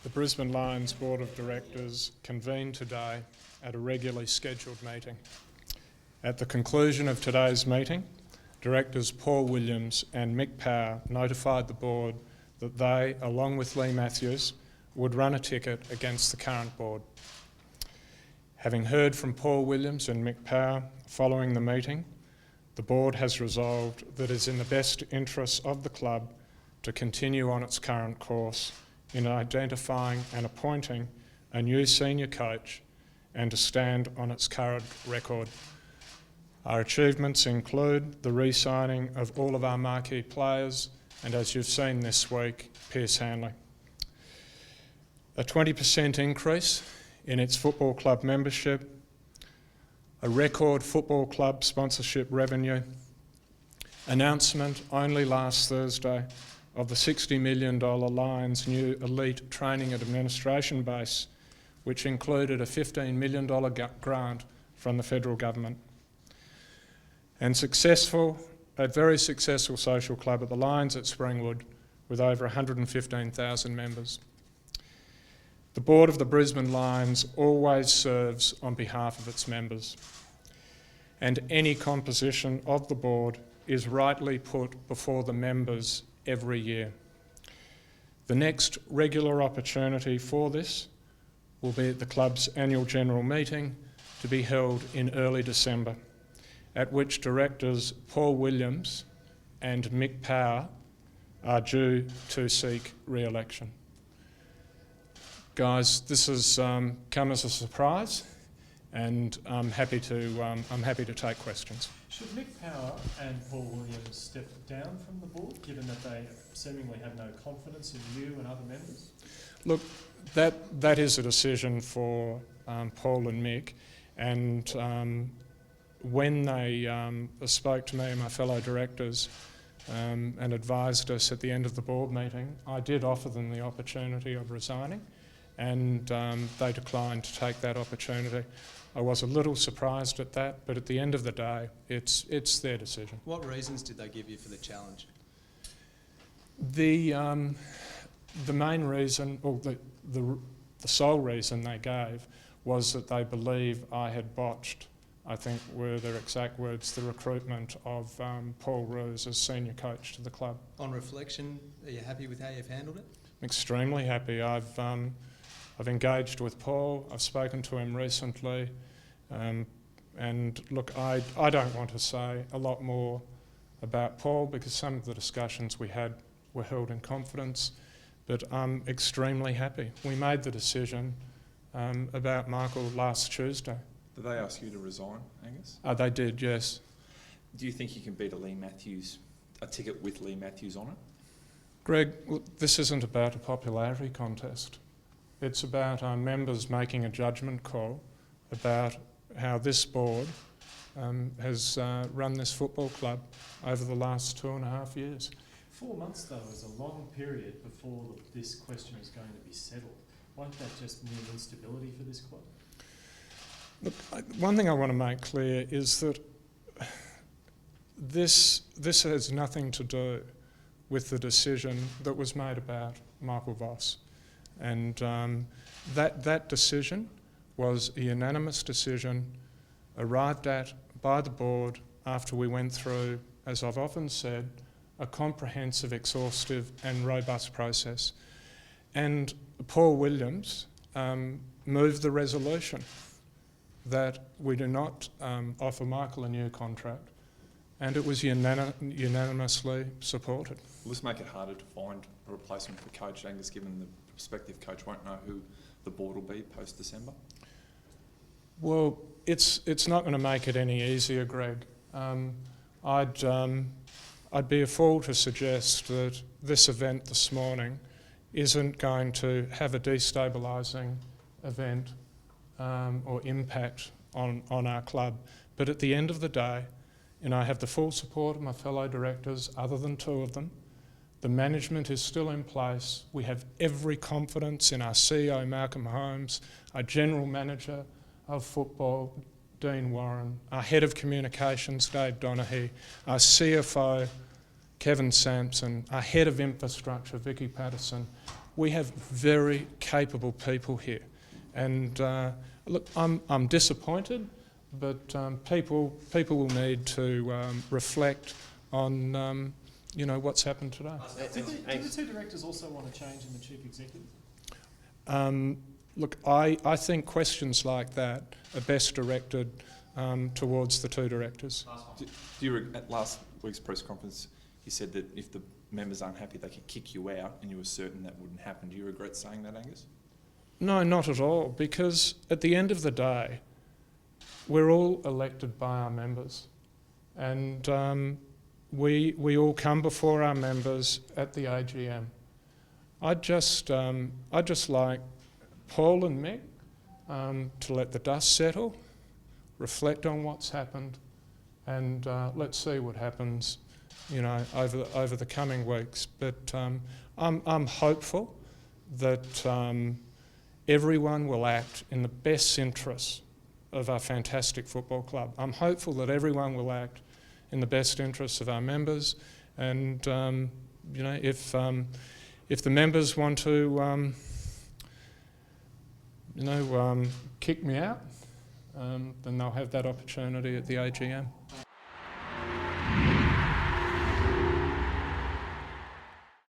The Brisbane Lions Board of Directors convened today at a regularly scheduled meeting. At the conclusion of today's meeting, Directors Paul Williams and Mick Power notified the board that they, along with Lee Matthews, would run a ticket against the current board. Having heard from Paul Williams and Mick Power following the meeting, the board has resolved that it is in the best interests of the club to continue on its current course in identifying and appointing a new senior coach and to stand on its current record. Our achievements include the re-signing of all of our marquee players and, as you've seen this week, Pierce Hanley. A 20% increase in its football club membership, a record football club sponsorship revenue, announcement only last Thursday of the $60 million Lions new elite training and administration base, which included a $15 million grant from the federal government. And a very successful social club at the Lions at Springwood with over 115,000 members. The board of the Brisbane Lions always serves on behalf of its members, and any composition of the board is rightly put before the members every year. The next regular opportunity for this will be at the club's annual general meeting to be held in early December, at which directors Paul Williams and Mick Power are due to seek re-election. Guys, this has come as a surprise, and I'm happy to take questions. Should Mick Power and Paul Williams step down from the board, given that they seemingly have no confidence in you and other members? Look, that is a decision for Paul and Mick, and when they spoke to me and my fellow directors and advised us at the end of the board meeting, I did offer them the opportunity of resigning, and they declined to take that opportunity. I was a little surprised at that, but at the end of the day, it's their decision. What reasons did they give you for the challenge? The main reason, or the sole reason they gave, was that they believe I had botched, I think were their exact words, the recruitment of Paul Roos as senior coach to the club. On reflection, are you happy with how you've handled it? I'm extremely happy. I've engaged with Paul, I've spoken to him recently, and look, I don't want to say a lot more about Paul because some of the discussions we had were held in confidence, but I'm extremely happy. We made the decision about Michael last Tuesday. Did they ask you to resign, Angus? They did, yes. Do you think you can beat a ticket with Lee Matthews on it? Greg, this isn't about a popularity contest. It's about our members making a judgment call about how this board has run this football club over the last 2.5 years. 4 months, though, is a long period before this question is going to be settled. Won't that just mean instability for this club? Look, one thing I want to make clear is that this has nothing to do with the decision that was made about Michael Voss. And that decision was a unanimous decision arrived at by the board after we went through, as I've often said, a comprehensive, exhaustive and robust process. And Paul Williams moved the resolution that we do not offer Michael a new contract, and it was unanimously supported. Will this make it harder to find a replacement for Coach Angus, given the prospective coach won't know who the board will be post-December? Well, it's not going to make it any easier, Greg. I'd be a fool to suggest that this event this morning isn't going to have a destabilising event or impact on our club. But at the end of the day, I have the full support of my fellow directors, other than 2 of them. The management is still in place. We have every confidence in our CEO, Malcolm Holmes, our general manager of football, Dean Warren, our head of communications, Dave Donaghy, our CFO, Kevin Sampson, our head of infrastructure, Vicky Patterson, We have very capable people here. And look, I'm disappointed, but people will need to reflect on what's happened today. Did the two directors also want to change in the chief executive? Look, I think questions like that are best directed towards the two directors. At last week's press conference, you said that if the members aren't happy, they could kick you out, and you were certain that wouldn't happen. Do you regret saying that, Angus? No, not at all, because at the end of the day, we're all elected by our members, and we all come before our members at the AGM. I'd just like Paul and Mick to let the dust settle, reflect on what's happened, and let's see what happens, over the coming weeks. But I'm hopeful that everyone will act in the best interests of our fantastic football club. I'm hopeful that everyone will act in the best interests of our members, and if the members want to kick me out, then they'll have that opportunity at the AGM.